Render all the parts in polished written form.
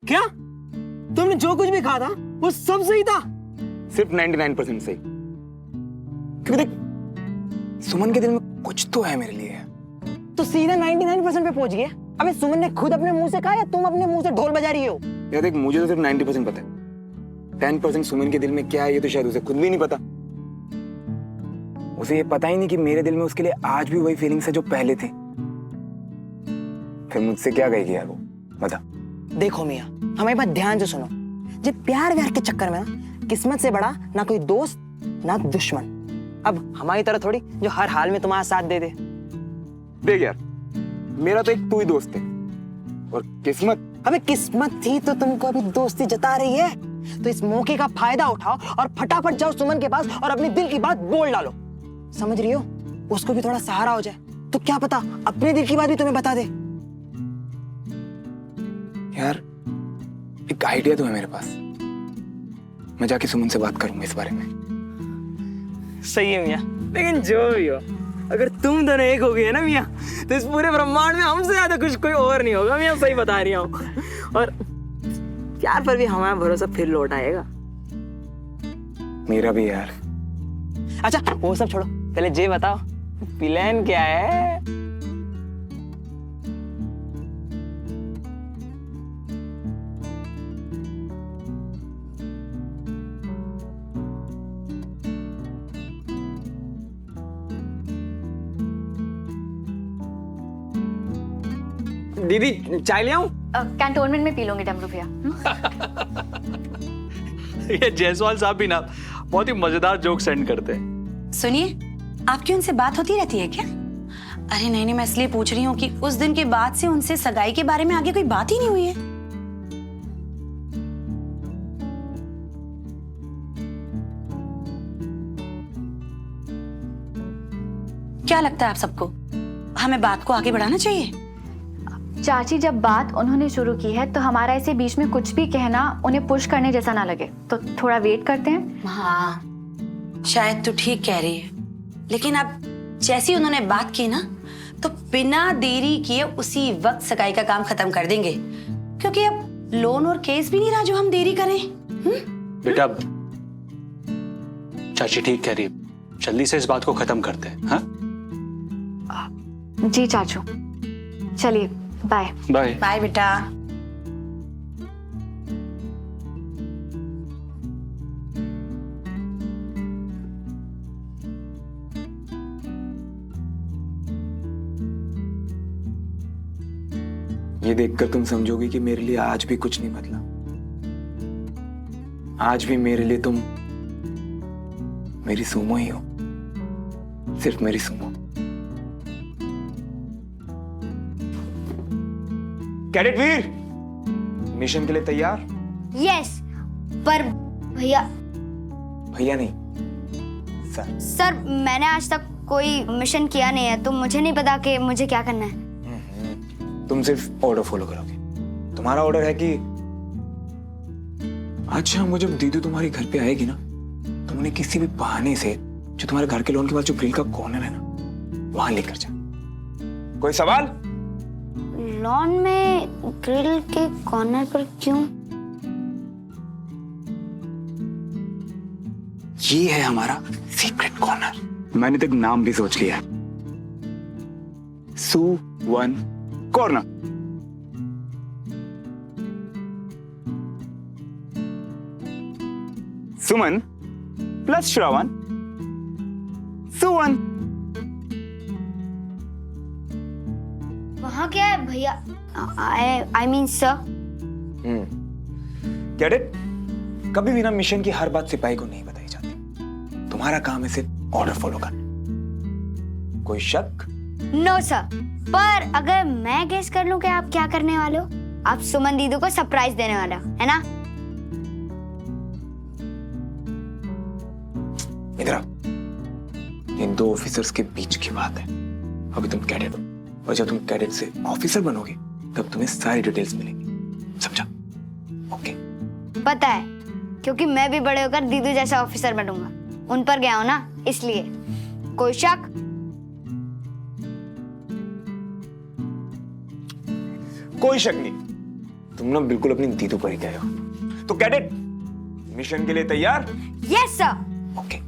क्या तुमने जो कुछ भी कहा था वो सब सही था? सिर्फ 99% सही। क्योंकि देख, सुमन के दिल में कुछ तो है मेरे लिए। तो सीधा 99% पे पहुंच गया। अबे सुमन ने खुद अपने मुंह से कहा या तुम अपने मुंह से ढोल बजा रही हो? यार देख, मुझे तो सिर्फ 90% पता है। 10% सुमन के दिल में क्या है ये तो शायद उसे खुद भी नहीं पता। उसे ये पता ही नहीं कि मेरे दिल में उसके लिए आज भी वही फीलिंग्स है जो पहले थी। फिर मुझसे क्या कहेगी यार वो, बता। देखो मियां, हमारी बात ध्यान से सुनो। जो प्यार व्यार के चक्कर में ना किस्मत से बड़ा ना कोई दोस्त ना दुश्मन। अब हमारी तरह थोड़ी जो हर हाल में तुम्हारा साथ दे दे। देख यार, मेरा तो एक तू ही दोस्त है और किस्मत। अबे किस्मत थी तो तुमको अभी दोस्ती जता रही है, तो इस मौके का फायदा उठाओ और फटाफट जाओ सुमन के पास और अपने दिल की बात बोल डालो। समझ रही हो? उसको भी थोड़ा सहारा हो जाए, तो क्या पता अपने दिल की बात भी तुम्हें बता दे। यार एक आइडिया तो है मेरे पास, मैं जाके सुमन से बात करूंगा इस बारे में। सही है मियां, लेकिन जो भी हो, अगर तुम दोनों एक हो गए ना मियां, तो इस पूरे ब्रह्मांड में हमसे ज्यादा कुछ कोई और नहीं होगा मियां, सही बता रही हूँ। और प्यार पर भी हमारा भरोसा फिर लौट आएगा। मेरा भी यार। अच्छा वो सब छोड़ो, पहले ये बताओ प्लान क्या है? दीदी चाय ले आऊं? कैंटोनमेंट में पी लूंगी डमरू भैया। ये जायसवाल साहब भी ना बहुत ही मजेदार जोक सेंड करते हैं। सुनिए, आपकी उनसे बात होती रहती है क्या? अरे नहीं नहीं, मैं इसलिए पूछ रही हूँ कि उस दिन के बाद से उनसे सगाई के बारे में आगे कोई बात ही नहीं हुई है। क्या लगता है आप सबको, हमें बात को आगे बढ़ाना चाहिए? चाची जब बात उन्होंने शुरू की है तो हमारा ऐसे बीच में कुछ भी कहना उन्हें पुश करने जैसा ना लगे, तो थोड़ा वेट करते हैं। हाँ, शायद तू ठीक कह रही है, लेकिन अब जैसी उन्होंने बात की ना, तो बिना देरी किए उसी वक्त सगाई का काम खत्म कर देंगे, क्योंकि अब लोन और केस भी नहीं रहा जो हम देरी करें। बेटा, चाची ठीक कह रही है, जल्दी से इस बात को खत्म करते हैं। हाँ जी चाचू, चलिए बाय। बाय बाय बेटा। ये देखकर तुम समझोगी कि मेरे लिए आज भी कुछ नहीं बदला। आज भी मेरे लिए तुम मेरी सुमो ही हो, सिर्फ मेरी सुमो। कैडेट वीर, मिशन के लिए तैयार? यस, पर भैया। भैया नहीं सर। सर मैंने आज तक कोई मिशन किया नहीं है, तो मुझे नहीं पता कि मुझे क्या करना है। तुम सिर्फ ऑर्डर फॉलो करोगे। तुम्हारा ऑर्डर है कि आज शाम को जब दीदी तुम्हारे घर पे आएगी ना, तुम उन्हें किसी भी बहाने से जो तुम्हारे घर के लॉन के पास जो ग्रिल का कॉर्नर है ना, वहां लेकर जा। कोई सवाल? लॉन में ग्रिल के कॉर्नर पर क्यों? ये है हमारा सीक्रेट कॉर्नर। मैंने तो एक नाम भी सोच लिया, सुवन कॉर्नर। सुमन प्लस श्रावण, सुवन। वहाँ क्या है भैया? I mean sir. कैडेट, कभी भी ना मिशन की हर बात सिपाही को नहीं बताई जाती। तुम्हारा काम है सिर्फ ऑर्डर फॉलो करना। कोई शक? नो सर, पर अगर मैं गेस कर लूं कि आप क्या करने वाले हो, आप सुमन दीदी को सरप्राइज देने वाला है ना? इधर आओ। इन दो ऑफिसर्स के बीच की बात है। अभी तुम कैडेट हो, और जब तुम कैडेट से ऑफिसर बनोगे तब तुम्हें सारी डिटेल्स मिलेंगी, समझा? ओके। पता है, क्योंकि मैं भी बड़े होकर दीदी जैसा ऑफिसर बनूंगा। उन पर गया हूं ना, इसलिए। कोई शक? कोई शक नहीं। तुम ना बिल्कुल अपनी दीदू पर ही गए हो। तो कैडेट मिशन के लिए तैयार? Yes sir. ओके।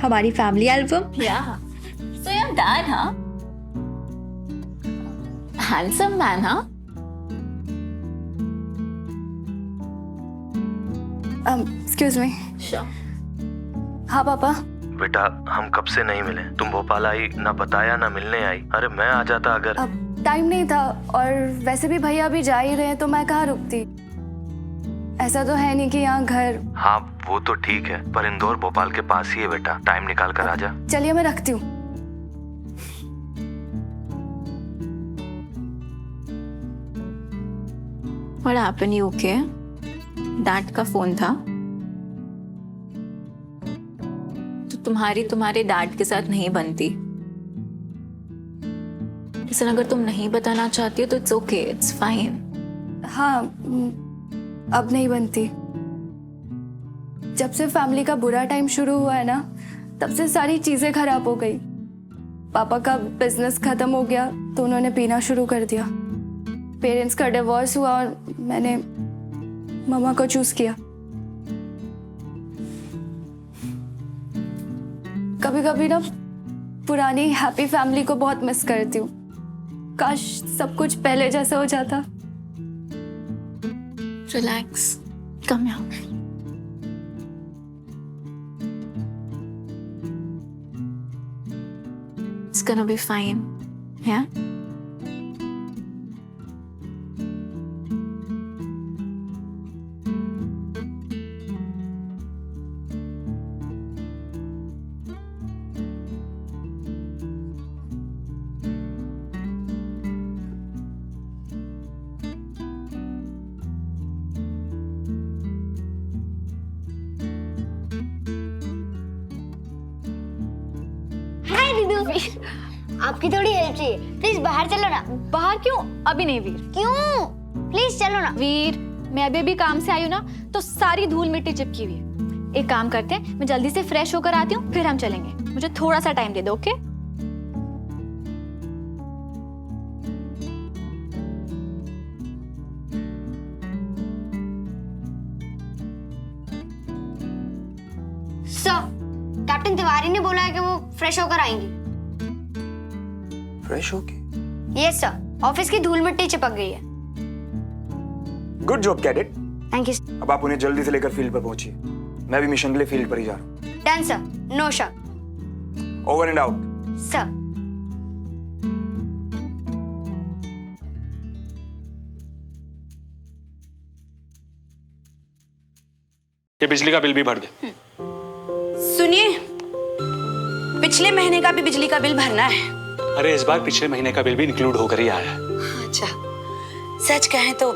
हमारी family album. Yeah. So your dad, huh? Handsome man, huh? Excuse me. Sure. हाँ पापा। बेटा हम कब से नहीं मिले, तुम भोपाल आई ना बताया ना मिलने आई। अरे मैं आ जाता अगर। अब टाइम नहीं था और वैसे भी भैया अभी जा ही रहे हैं तो मैं कहाँ रुकती। ऐसा तो है नहीं कि यहाँ घर। हाँ वो तो ठीक है, पर इंदौर भोपाल के पास ही है बेटा, टाइम निकाल कर आजा। चलिए मैं रखती हूँ। What happened? You okay? Dad का फोन था तो तुम्हारे डैड के साथ नहीं बनती। लेकिन अगर तुम नहीं बताना चाहती हो तो इट्स ओके, इट्स फाइन। हाँ अब नहीं बनती। जब से फैमिली का बुरा टाइम शुरू हुआ है ना, तब से सारी चीजें खराब हो गई। पापा का बिजनेस खत्म हो गया तो उन्होंने पीना शुरू कर दिया। पेरेंट्स का डिवोर्स हुआ और मैंने मम्मा को चूज किया। कभी कभी ना पुरानी हैप्पी फैमिली को बहुत मिस करती हूँ। काश सब कुछ पहले जैसा हो जाता। Relax. Come here. It's gonna be fine. Yeah? हाय दीदू। आपकी थोड़ी हेल्प चाहिए, प्लीज बाहर चलो ना। बाहर क्यों? अभी नहीं वीर। क्यों? प्लीज चलो ना। वीर मैं अभी काम से आई हूँ ना तो सारी धूल मिट्टी चिपकी हुई है। एक काम करते हैं, मैं जल्दी से फ्रेश होकर आती हूँ फिर हम चलेंगे। मुझे थोड़ा सा टाइम दे दो। ओके? सर कैप्टन तिवारी ने बोला है कि वो फ्रेश होकर आएंगी। फ्रेश होके? यस सर, ऑफिस की धूल मिट्टी चिपक गई है। Good job cadet. Thank you. अब आप उन्हें जल्दी से लेकर फील्ड पर पहुंचिए। मैं भी मिशन के लिए फील्ड पर ही जा रहा हूँ। डन सर, नो शक। Over and out. सर ये बिजली का बिल भी भर दे। सुनिए, पिछले महीने का भी बिजली का बिल भरना है। अरे इस बार पिछले महीने का बिल भी इंक्लूड होकर ही आया है। अच्छा, सच कहें तो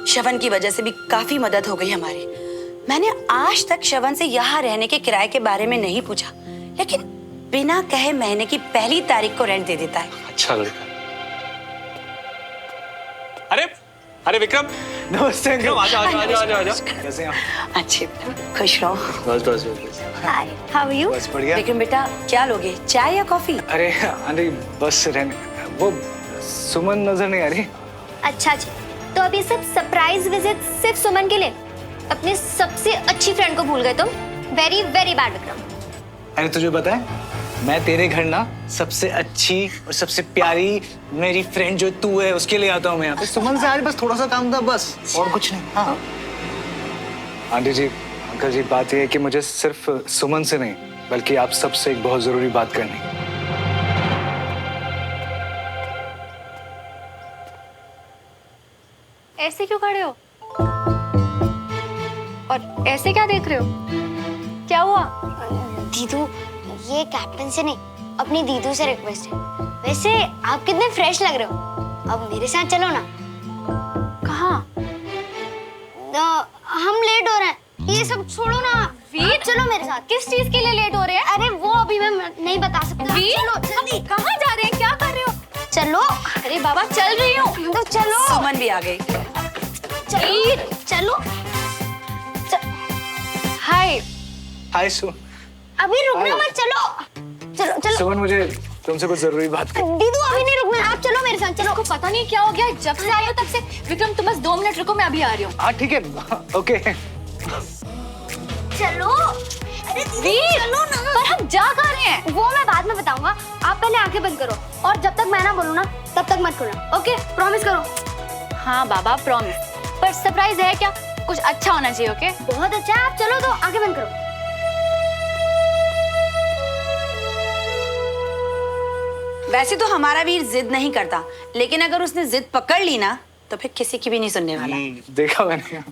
श्रवण की वजह से भी काफी मदद हो गई हमारी। मैंने आज तक श्रवण से यहाँ रहने के किराए के बारे में नहीं पूछा, लेकिन बिना कहे महीने की पहली तारीख को रेंट दे देता है। अच्छा लड़का। अरे अरे विक्रम, नमस्ते अंकल। आजा आजा आजा आजा आजा। कैसे हैं आप? अच्छे, खुश रहो। बस बस बस। हाय, हाउ आर यू? बस बढ़िया। विक्रम बेटा, क्या लोगे, चाय या कॉफी? अरे अरे बस रहने, वो सुमन नजर नहीं आ रही। अच्छा जी, तो अब ये सब सरप्राइज विजिट सिर्फ सुमन के लिए? अपने सबसे अच्छी फ्रेंड को भूल गए तुम। Very very bad Vikram. अरे तुझे पता है, मैं तेरे घर ना सबसे अच्छी और सबसे प्यारी मेरी फ्रेंड जो तू है उसके लिए आता हूँ मैं यहाँ पे। सुमन से आज बस थोड़ा सा काम था, बस और कुछ नहीं। हाँ आंटी जी, अंकल जी, बात यह है कि मुझे सिर्फ सुमन से नहीं बल्कि आप सबसे एक बहुत जरूरी बात करनी है। ऐसे क्यों खड़े हो? और ऐसे क्या देख रहे हो? क्या हुआ? दीदू, ये कैप्टन से नहीं, अपनी दीदू से रिक्वेस्ट है। वैसे आप कितने फ्रेश लग रहे हो, अब मेरे साथ चलो ना। कहाँ? हम लेट हो रहे हैं, ये सब छोड़ो ना। वीर चलो मेरे साथ। किस चीज के लिए लेट हो रहे हैं? अरे वो अभी मैं नहीं बता सकता। वीर चलो जल्दी। कहाँ जा रहे हैं, क्या कर रहे हो? चलो अरे बाबा चल रही हूँ। तो चलो। सुमन भी आ गई। वीर चलो हाय। हाय सुमन। अभी रुकना मत, चलो चलो चलो। सुमन मुझे तुमसे कुछ जरूरी बात करनी। दीदू अभी नहीं रुकना, आप चलो मेरे साथ। चलो। को पता नहीं क्या हो गया, जब से आई हो तब से। विक्रम तुम बस 2 मिनट रुको, मैं अभी आ रही हूँ। हाँ ठीक है, ओके। चलो। अरे दीदी वीर चलो ना। पर हम जा कहाँ रहे हैं? वो मैं बाद में बताऊंगा, आप पहले आंखें बंद करो और जब तक मैं ना बोलूँ ना तब तक मत खोलना, ओके? प्रॉमिस करो। हाँ बाबा प्रॉमिस, पर सरप्राइज है क्या? कुछ अच्छा होना चाहिए, ओके? बहुत अच्छा है, आप चलो तो आंखें बंद करो। वैसे तो हमारा वीर जिद नहीं करता, लेकिन अगर उसने जिद पकड़ ली ना तो फिर किसी की भी नहीं सुनने वाला। देखा मैंने।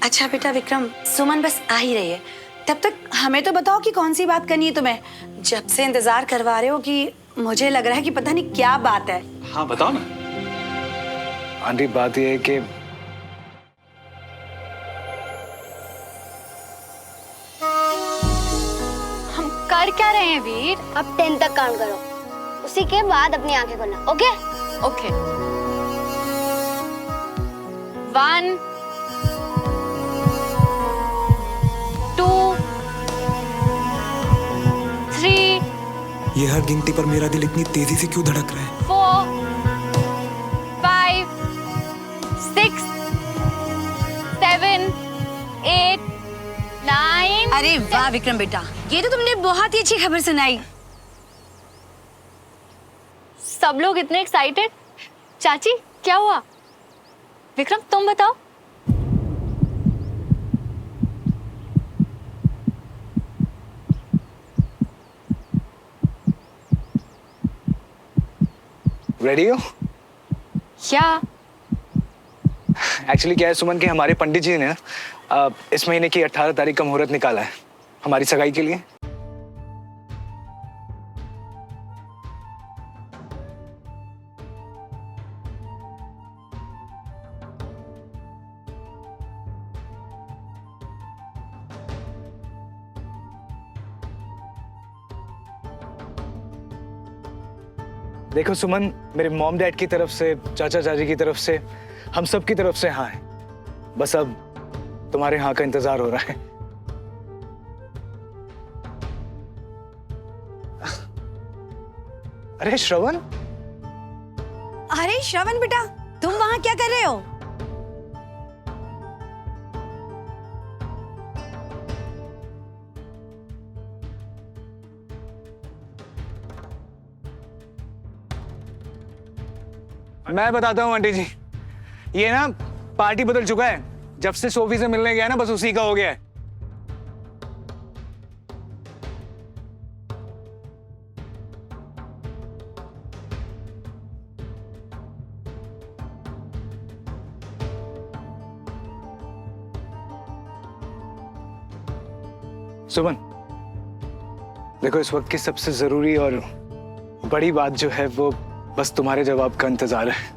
अच्छा बेटा विक्रम, सुमन बस आ ही रही है, तब तक हमें तो बताओ कि कौन सी बात करनी है तुम्हें। जब से इंतजार करवा रहे हो कि मुझे लग रहा है कि पता नहीं क्या बात है। हाँ बताओ ना। आंटी बात यह है कि हम कर क्या रहे हैं वीर? अब 10 तक काउंट करो, उसी के बाद अपनी आंखें खोलना, ओके? ओके 1 2 3 ये हर गिनती पर मेरा दिल इतनी तेजी से क्यों धड़क रहा है? 4 5 6 7 8 9। अरे वाह विक्रम बेटा, ये तो तुमने बहुत ही अच्छी खबर सुनाई। सब लोग इतने एक्साइटेड। चाची क्या हुआ? विक्रम तुम बताओ। रेडी हो? क्या? एक्चुअली क्या है सुमन कि हमारे पंडित जी ने इस महीने की 18 तारीख का मुहूर्त निकाला है हमारी सगाई के लिए। देखो सुमन, मेरे मॉम डैड की तरफ से, चाचा चाची की तरफ से, हम सब की तरफ से हाँ है। बस अब तुम्हारे हाँ का इंतजार हो रहा है। अरे श्रवण। अरे श्रवण बेटा, तुम वहां क्या कर रहे हो? मैं बताता हूँ आंटी जी, ये ना पार्टी बदल चुका है। जब से सोफी से मिलने गया ना, बस उसी का हो गया है। सुमन देखो, इस वक्त की सबसे जरूरी और बड़ी बात जो है वो बस तुम्हारे जवाब का इंतजार है।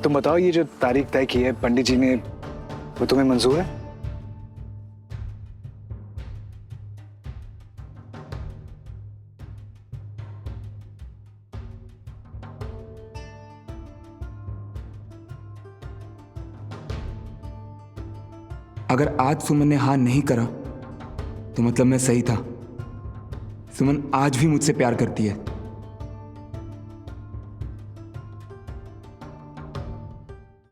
तुम बताओ, ये जो तारीख तय की है पंडित जी ने, वो तुम्हें मंजूर है? अगर आज सुमन ने हाँ नहीं करा तो मतलब मैं सही था। सुमन आज भी मुझसे प्यार करती है।